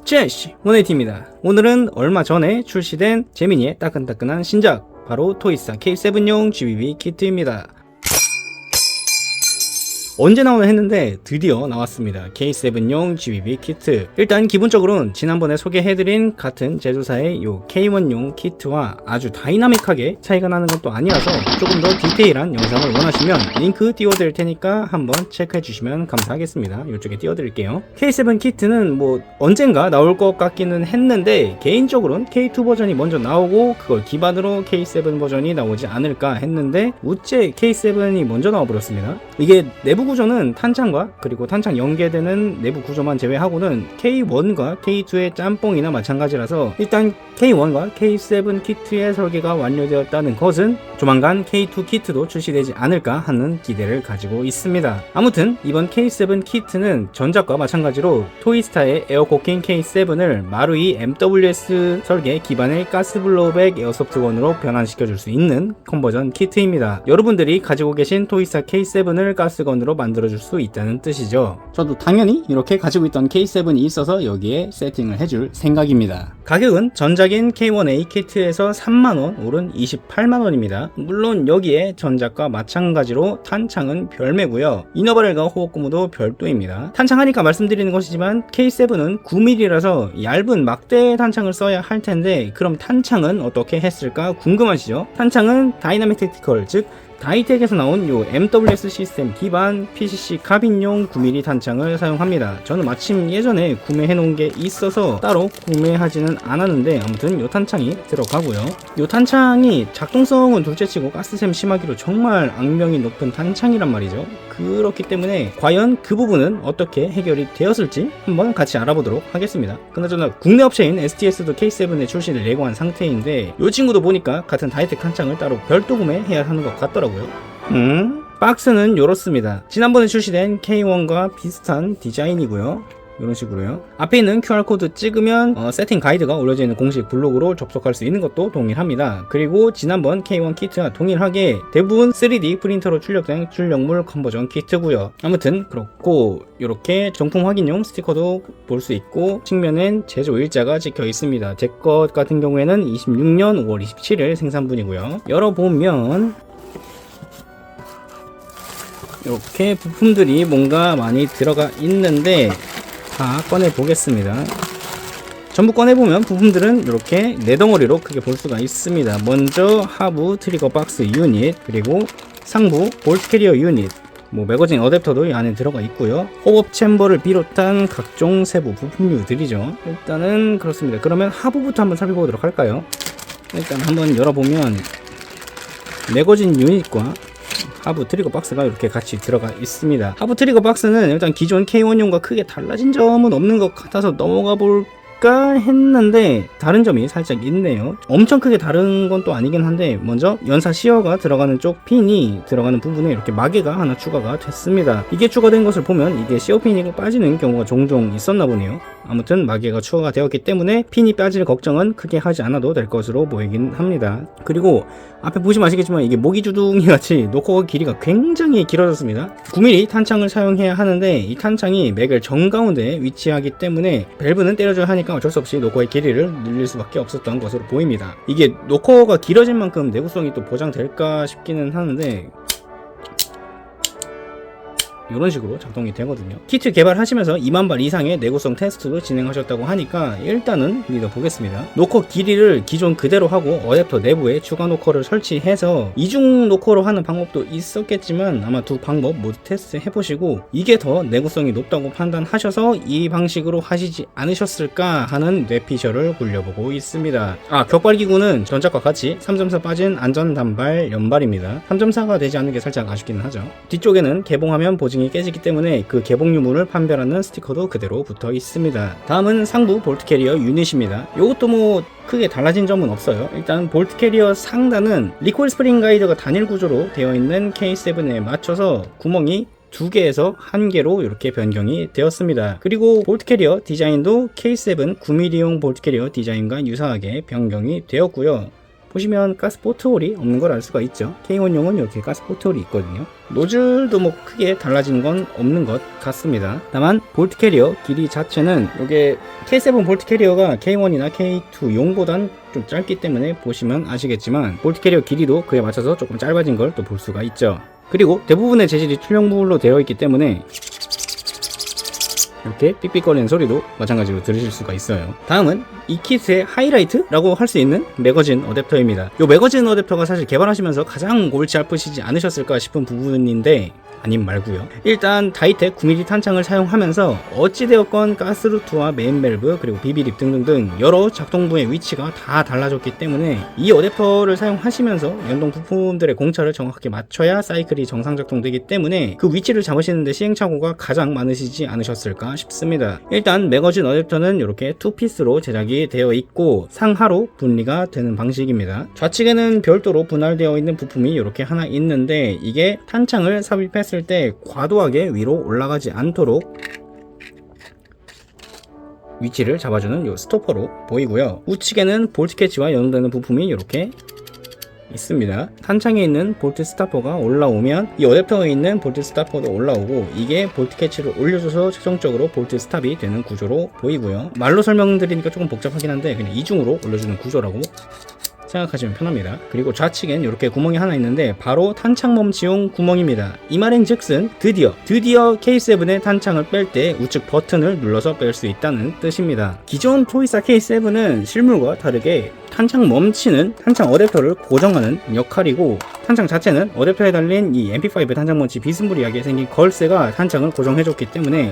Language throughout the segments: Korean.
제시 원에이티입니다. 오늘은 얼마 전에 출시된 재민이의 따끈따끈한 신작, 바로 토이사 K7용 GBB 키트입니다. 언제 나오나 했는데 드디어 나왔습니다. K7용 GBB 키트. 일단 기본적으로는 지난번에 소개해드린 같은 제조사의 요 K1용 키트와 아주 다이나믹하게 차이가 나는 것도 아니라서 조금 더 디테일한 영상을 원하시면 링크 띄워드릴 테니까 한번 체크해주시면 감사하겠습니다. 이쪽에 띄워드릴게요. K7 키트는 뭐 언젠가 나올 것 같기는 했는데 개인적으로는 K2 버전이 먼저 나오고 그걸 기반으로 K7 버전이 나오지 않을까 했는데 우째 K7이 먼저 나와버렸습니다. 이게 내부 구조는 탄창과 그리고 탄창 연계되는 내부 구조만 제외하고는 K1과 K2의 짬뽕이나 마찬가지라서 일단 K1과 K7 키트의 설계가 완료되었다는 것은 조만간 K2 키트도 출시되지 않을까 하는 기대를 가지고 있습니다. 아무튼 이번 K7 키트는 전작과 마찬가지로 토이스타의 에어코킹 K7을 마루이 MWS 설계 기반의 가스블로우백 에어소프트건으로 변환시켜줄 수 있는 컨버전 키트입니다. 여러분들이 가지고 계신 토이스타 K7을 가스건으로 만들어줄 수 있다는 뜻이죠. 저도 당연히 이렇게 가지고 있던 K7이 있어서 여기에 세팅을 해줄 생각입니다. 가격은 전작인 K1A 키트에서 3만원 오른 28만원입니다. 물론 여기에 전작과 마찬가지로 탄창은 별매고요. 이너바렐과 호흡고무도 별도입니다. 탄창 하니까 말씀드리는 것이지만 K7은 9mm라서 얇은 막대 탄창을 써야 할 텐데 그럼 탄창은 어떻게 했을까 궁금하시죠? 탄창은 다이나믹 택티컬, 즉 다이텍에서 나온 요 MWS 시스템 기반 PCC 카빈용 9mm 탄창을 사용합니다. 저는 마침 예전에 구매해 놓은 게 있어서 따로 구매하지는 않았는데 아무튼 요 탄창이 들어가고요. 요 탄창이 작동성은 둘째치고 가스샘 심하기로 정말 악명이 높은 탄창이란 말이죠. 그렇기 때문에 과연 그 부분은 어떻게 해결이 되었을지 한번 같이 알아보도록 하겠습니다. 그나저나 국내 업체인 STS도 K7의 출시를 예고한 상태인데 요 친구도 보니까 같은 다이텍 탄창을 따로 별도 구매해야 하는 것 같더라고요. 박스는 요렇습니다. 지난번에 출시된 K1과 비슷한 디자인이고요. 이런 식으로요. 앞에 있는 QR코드 찍으면 세팅 가이드가 올려져 있는 공식 블로그로 접속할 수 있는 것도 동일합니다. 그리고 지난번 K1 키트와 동일하게 대부분 3D 프린터로 출력된 출력물 컨버전 키트고요. 아무튼 그렇고 이렇게 정품 확인용 스티커도 볼 수 있고 측면엔 제조 일자가 찍혀 있습니다. 제 것 같은 경우에는 26년 5월 27일 생산분이고요. 열어보면 이렇게 부품들이 뭔가 많이 들어가 있는데 다 꺼내 보겠습니다. 전부 꺼내 보면 부품들은 이렇게 네 덩어리로 크게 볼 수가 있습니다. 먼저 하부 트리거 박스 유닛, 그리고 상부 볼트 캐리어 유닛, 매거진 어댑터도 이 안에 들어가 있고요. 호흡 챔버를 비롯한 각종 세부 부품류들이죠. 일단은 그렇습니다. 그러면 하부부터 한번 살펴보도록 할까요? 일단 한번 열어보면 매거진 유닛과 하부 트리거 박스가 이렇게 같이 들어가 있습니다. 하부 트리거 박스는 일단 기존 K1용과 크게 달라진 점은 없는 것 같아서 넘어가 볼까 했는데 다른 점이 살짝 있네요. 엄청 크게 다른 건 또 아니긴 한데 먼저 연사 시어가 들어가는 쪽 핀이 들어가는 부분에 이렇게 마개가 하나 추가가 됐습니다. 이게 추가된 것을 보면 이게 시어 핀이 빠지는 경우가 종종 있었나 보네요. 아무튼 마개가 추가가 되었기 때문에 핀이 빠질 걱정은 크게 하지 않아도 될 것으로 보이긴 합니다. 그리고 앞에 보시면 아시겠지만 이게 모기주둥이 같이 노커 길이가 굉장히 길어졌습니다. 9mm 탄창을 사용해야 하는데 이 탄창이 맥을 정가운데에 위치하기 때문에 밸브는 때려줘야 하니까 어쩔 수 없이 노커의 길이를 늘릴 수밖에 없었던 것으로 보입니다. 이게 노커가 길어진 만큼 내구성이 또 보장될까 싶기는 하는데 이런 식으로 작동이 되거든요. 키트 개발하시면서 2만 발 이상의 내구성 테스트도 진행하셨다고 하니까 일단은 믿어보겠습니다. 노커 길이를 기존 그대로 하고 어댑터 내부에 추가 노커를 설치해서 이중 노커로 하는 방법도 있었겠지만 아마 두 방법 모두 테스트 해보시고 이게 더 내구성이 높다고 판단하셔서 이 방식으로 하시지 않으셨을까 하는 뇌피셜을 굴려보고 있습니다. 격발기구는 전작과 같이 3.4 빠진 안전 단발 연발입니다. 3.4가 되지 않는 게 살짝 아쉽기는 하죠. 뒤쪽에는 개봉하면 보증이 깨지기 때문에 그 개봉 유무를 판별하는 스티커도 그대로 붙어 있습니다. 다음은 상부 볼트 캐리어 유닛입니다. 이것도 크게 달라진 점은 없어요. 일단 볼트 캐리어 상단은 리콜 스프링 가이드가 단일 구조로 되어 있는 K7에 맞춰서 구멍이 2개에서 1개로 이렇게 변경이 되었습니다. 그리고 볼트 캐리어 디자인도 K7 9mm용 볼트 캐리어 디자인과 유사하게 변경이 되었고요. 보시면 가스 포트홀이 없는 걸 알 수가 있죠. K1용은 이렇게 가스 포트홀이 있거든요. 노즐도 뭐 크게 달라지는 건 없는 것 같습니다. 다만 볼트 캐리어 길이 자체는 이게 K7 볼트 캐리어가 K1이나 K2용보단 좀 짧기 때문에 보시면 아시겠지만 볼트 캐리어 길이도 그에 맞춰서 조금 짧아진 걸 또 볼 수가 있죠. 그리고 대부분의 재질이 출력물로 되어 있기 때문에 이렇게 삑삑거리는 소리도 마찬가지로 들으실 수가 있어요. 다음은 이 키트의 하이라이트라고 할 수 있는 매거진 어댑터입니다. 이 매거진 어댑터가 사실 개발하시면서 가장 골치 아프시지 않으셨을까 싶은 부분인데 아님 말고요. 일단 다이텍 9mm 탄창을 사용하면서 어찌되었건 가스루트와 메인 밸브 그리고 비비립 등등등 여러 작동부의 위치가 다 달라졌기 때문에 이 어댑터를 사용하시면서 연동 부품들의 공차를 정확하게 맞춰야 사이클이 정상 작동되기 때문에 그 위치를 잡으시는데 시행착오가 가장 많으시지 않으셨을까 싶습니다. 일단 매거진 어댑터는 이렇게 투피스로 제작이 되어 있고 상하로 분리가 되는 방식입니다. 좌측에는 별도로 분할되어 있는 부품이 이렇게 하나 있는데 이게 탄창을 삽입했을 때 과도하게 위로 올라가지 않도록 위치를 잡아주는 이 스토퍼로 보이고요. 우측에는 볼트 캐치와 연동되는 부품이 이렇게 있습니다. 탄창에 있는 볼트 스타퍼가 올라오면 이 어댑터에 있는 볼트 스타퍼도 올라오고 이게 볼트 캐치를 올려줘서 최종적으로 볼트 스탑이 되는 구조로 보이고요. 말로 설명드리니까 조금 복잡하긴 한데 그냥 이중으로 올려주는 구조라고 생각하시면 편합니다. 그리고 좌측엔 이렇게 구멍이 하나 있는데 바로 탄창 멈치용 구멍입니다. 이 말인즉슨 드디어 K7의 탄창을 뺄 때 우측 버튼을 눌러서 뺄 수 있다는 뜻입니다. 기존 토이사 K7은 실물과 다르게 탄창 멈치는 탄창 어댑터를 고정하는 역할이고 탄창 자체는 어댑터에 달린 이 MP5 탄창 멈치 비스무리하게 생긴 걸쇠가 탄창을 고정해줬기 때문에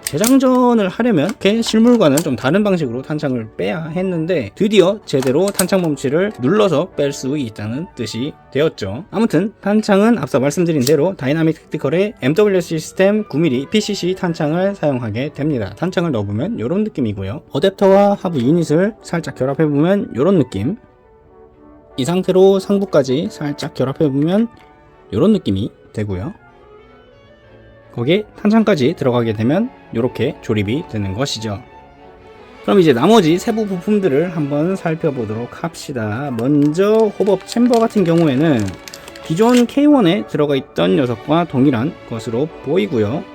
재장전을 하려면 이렇게 실물과는 좀 다른 방식으로 탄창을 빼야 했는데 드디어 제대로 탄창 멈치를 눌러서 뺄 수 있다는 뜻이 되었죠. 아무튼 탄창은 앞서 말씀드린 대로 다이나믹 택티컬의 MW 시스템 9mm PCC 탄창을 사용하게 됩니다. 탄창을 넣어보면 이런 느낌이고요. 어댑터와 하부 유닛을 살짝 결합해보면 이런 느낌, 이 상태로 상부까지 살짝 결합해보면 이런 느낌이 되고요. 거기에 탄창까지 들어가게 되면 이렇게 조립이 되는 것이죠. 그럼 이제 나머지 세부 부품들을 한번 살펴보도록 합시다. 먼저 호법 챔버 같은 경우에는 기존 K1에 들어가 있던 녀석과 동일한 것으로 보이고요.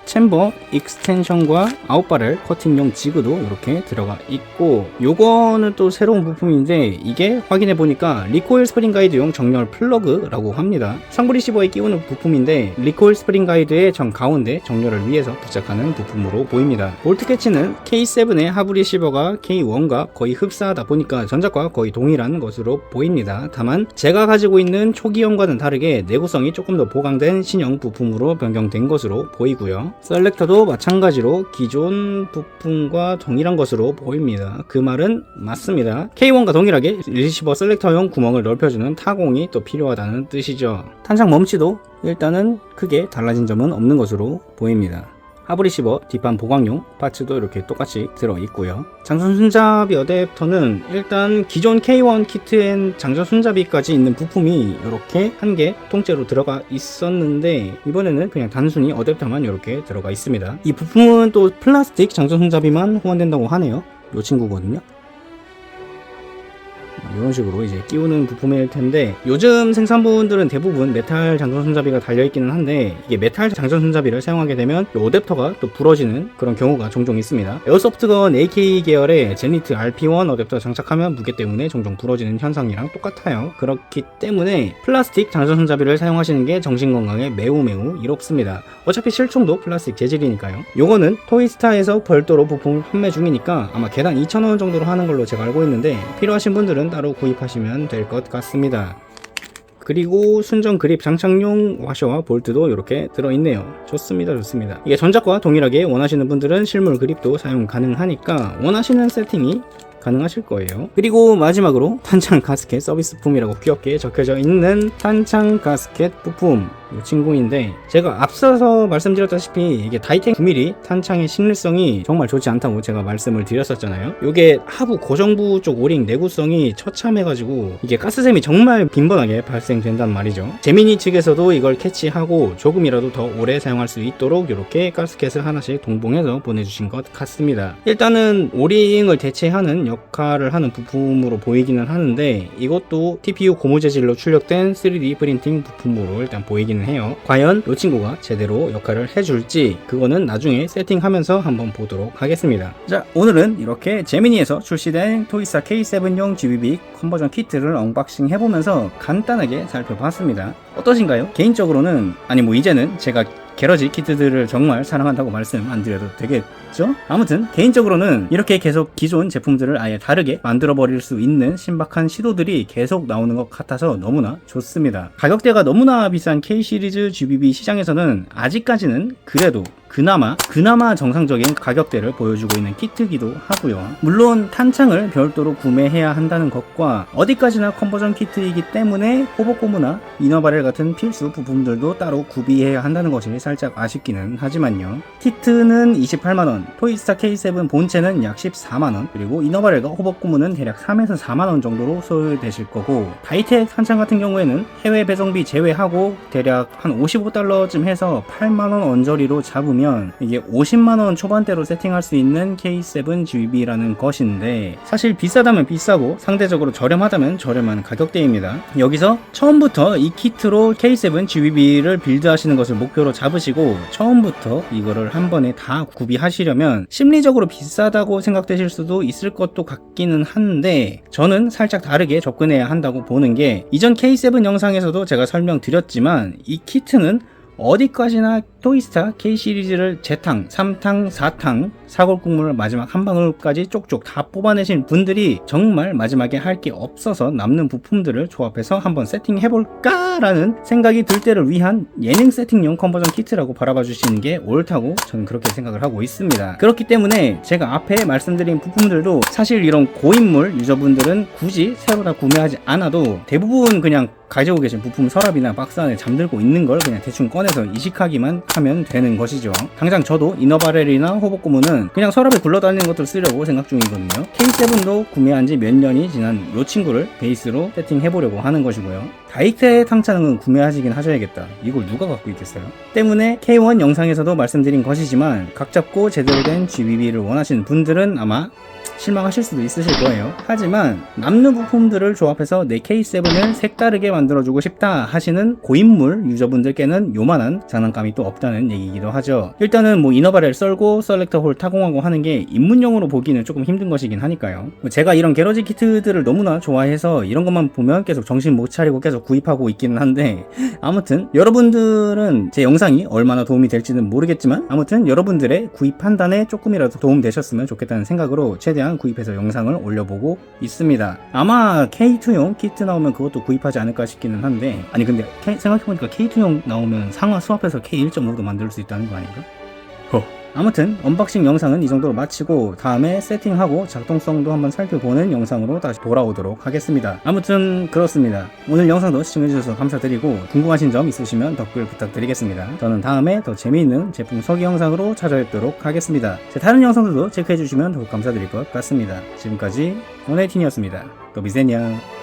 챔버 익스텐션과 아웃바렐 커팅용 지그도 이렇게 들어가 있고 요거는 또 새로운 부품인데 이게 확인해 보니까 리코일 스프링 가이드용 정렬 플러그라고 합니다. 상부 리시버에 끼우는 부품인데 리코일 스프링 가이드의 정 가운데 정렬을 위해서 부착하는 부품으로 보입니다. 볼트 캐치는 K7의 하부 리시버가 K1과 거의 흡사하다 보니까 전작과 거의 동일한 것으로 보입니다. 다만 제가 가지고 있는 초기형과는 다르게 내구성이 조금 더 보강된 신형 부품으로 변경된 것으로 보이고요. 셀렉터도 마찬가지로 기존 부품과 동일한 것으로 보입니다. 그 말은 맞습니다. K1과 동일하게 리시버 셀렉터용 구멍을 넓혀주는 타공이 또 필요하다는 뜻이죠. 탄창 멈치도 일단은 크게 달라진 점은 없는 것으로 보입니다. 하부 리시버 뒷판 보강용 파츠도 이렇게 똑같이 들어있고요. 장전 손잡이 어댑터는 일단 기존 K1 키트엔 장전 손잡이까지 있는 부품이 이렇게 한 개 통째로 들어가 있었는데 이번에는 그냥 단순히 어댑터만 이렇게 들어가 있습니다. 이 부품은 또 플라스틱 장전 손잡이만 호환된다고 하네요. 이 친구거든요. 이런 식으로 이제 끼우는 부품일 텐데 요즘 생산부분들은 대부분 메탈 장전 손잡이가 달려있기는 한데 이게 메탈 장전 손잡이를 사용하게 되면 어댑터가 또 부러지는 그런 경우가 종종 있습니다. 에어소프트건 AK 계열의 제니트 RP1 어댑터 장착하면 무게 때문에 종종 부러지는 현상이랑 똑같아요. 그렇기 때문에 플라스틱 장전 손잡이를 사용하시는 게 정신건강에 매우 이롭습니다. 어차피 실총도 플라스틱 재질이니까요. 요거는 토이스타에서 별도로 부품을 판매 중이니까 아마 개당 2,000원 정도로 하는 걸로 제가 알고 있는데 필요하신 분들은 따로 구입하시면 될 것 같습니다. 그리고 순정 그립 장착용 와셔와 볼트도 이렇게 들어있네요. 좋습니다. 이게 전작과 동일하게 원하시는 분들은 실물 그립도 사용 가능하니까 원하시는 세팅이 가능하실 거예요. 그리고 마지막으로 탄창 가스켓 서비스품이라고 귀엽게 적혀져 있는 탄창 가스켓 부품, 이 친구인데, 제가 앞서서 말씀드렸다시피 이게 다이탱 9mm 탄창의 신뢰성이 정말 좋지 않다고 제가 말씀을 드렸었잖아요. 이게 하부 고정부 쪽 오링 내구성이 처참해가지고 이게 가스샘이 정말 빈번하게 발생된단 말이죠. 제미니 측에서도 이걸 캐치하고 조금이라도 더 오래 사용할 수 있도록 이렇게 가스켓을 하나씩 동봉해서 보내주신 것 같습니다. 일단은 오링을 대체하는 역할을 하는 부품으로 보이기는 하는데, 이것도 TPU 고무 재질로 출력된 3D 프린팅 부품으로 일단 보이기는 해요. 과연 이 친구가 제대로 역할을 해줄지 그거는 나중에 세팅하면서 한번 보도록 하겠습니다. 자, 오늘은 이렇게 제미니에서 출시된 토이스타 K7용 GBB 컨버전 키트를 언박싱 해보면서 간단하게 살펴봤습니다. 어떠신가요? 개인적으로는, 아니 뭐 이제는 제가 게러지 키트들을 정말 사랑한다고 말씀 안 드려도 되겠죠? 아무튼 개인적으로는 이렇게 계속 기존 제품들을 아예 다르게 만들어 버릴 수 있는 신박한 시도들이 계속 나오는 것 같아서 너무나 좋습니다. 가격대가 너무나 비싼 K 시리즈 GBB 시장에서는 아직까지는 그래도 그나마 정상적인 가격대를 보여주고 있는 키트기도 하고요. 물론 탄창을 별도로 구매해야 한다는 것과 어디까지나 컨버전 키트이기 때문에 호복고무나 이너바렐 같은 필수 부품들도 따로 구비해야 한다는 것이 살짝 아쉽기는 하지만요. 키트는 28만원, 토이스타 K7 본체는 약 14만원, 그리고 이너바렐과 호복고무는 대략 3에서 4만원 정도로 소요되실 거고, 다이텍 탄창 같은 경우에는 해외 배송비 제외하고 대략 한 $55쯤 해서 8만원 언저리로 잡으면 이게 50만원 초반대로 세팅할 수 있는 K7 GBB라는 것인데, 사실 비싸다면 비싸고 상대적으로 저렴하다면 저렴한 가격대입니다. 여기서 처음부터 이 키트로 K7 GBB를 빌드하시는 것을 목표로 잡으시고 처음부터 이거를 한 번에 다 구비하시려면 심리적으로 비싸다고 생각되실 수도 있을 것도 같기는 한데, 저는 살짝 다르게 접근해야 한다고 보는 게, 이전 K7 영상에서도 제가 설명드렸지만 이 키트는 어디까지나 토이스타 K 시리즈를 재탕, 3탕, 4탕, 사골국물을 마지막 한 방울까지 쪽쪽 다 뽑아내신 분들이 정말 마지막에 할 게 없어서 남는 부품들을 조합해서 한번 세팅해볼까? 라는 생각이 들 때를 위한 예능 세팅용 컨버전 키트라고 바라봐 주시는 게 옳다고 저는 그렇게 생각을 하고 있습니다. 그렇기 때문에 제가 앞에 말씀드린 부품들도 사실 이런 고인물 유저분들은 굳이 새로 다 구매하지 않아도 대부분 그냥 가지고 계신 부품 서랍이나 박스 안에 잠들고 있는 걸 그냥 대충 꺼내서 이식하기만 하면 되는 것이죠. 당장 저도 이너바렐이나 호복고무는 그냥 서랍에 굴러다니는 것들 쓰려고 생각 중이거든요. K7도 구매한 지 몇 년이 지난 이 친구를 베이스로 세팅해보려고 하는 것이고요. 다이텍 탄창은 구매하시긴 하셔야겠다. 이걸 누가 갖고 있겠어요? 때문에 K1 영상에서도 말씀드린 것이지만 각 잡고 제대로 된 GBB를 원하시는 분들은 아마 실망하실 수도 있으실 거예요. 하지만 남는 부품들을 조합해서 내 K7을 색다르게 만들어주고 싶다 하시는 고인물 유저분들께는 요만한 장난감이 또 없다는 얘기이기도 하죠. 일단은 뭐 이너바렐 썰고 셀렉터 홀 타공하고 하는 게 입문용으로 보기는 조금 힘든 것이긴 하니까요. 제가 이런 게러지 키트들을 너무나 좋아해서 이런 것만 보면 계속 정신 못 차리고 계속 구입하고 있기는 한데, 아무튼 여러분들은 제 영상이 얼마나 도움이 될지는 모르겠지만 아무튼 여러분들의 구입 판단에 조금이라도 도움 되셨으면 좋겠다는 생각으로 최대한 구입해서 영상을 올려보고 있습니다. 아마 K2용 키트 나오면 그것도 구입하지 않을까 싶기는 한데, 아니 근데 생각해보니까 K2용 나오면 상하 수압해서 K1.5도 만들 수 있다는 거 아닌가? 아무튼 언박싱 영상은 이 정도로 마치고 다음에 세팅하고 작동성도 한번 살펴보는 영상으로 다시 돌아오도록 하겠습니다. 아무튼 그렇습니다. 오늘 영상도 시청해주셔서 감사드리고 궁금하신 점 있으시면 댓글 부탁드리겠습니다. 저는 다음에 더 재미있는 제품 소개 영상으로 찾아뵙도록 하겠습니다. 제 다른 영상들도 체크해주시면 더욱 감사드릴 것 같습니다. 지금까지 오네이틴이었습니다. 또 비세냐.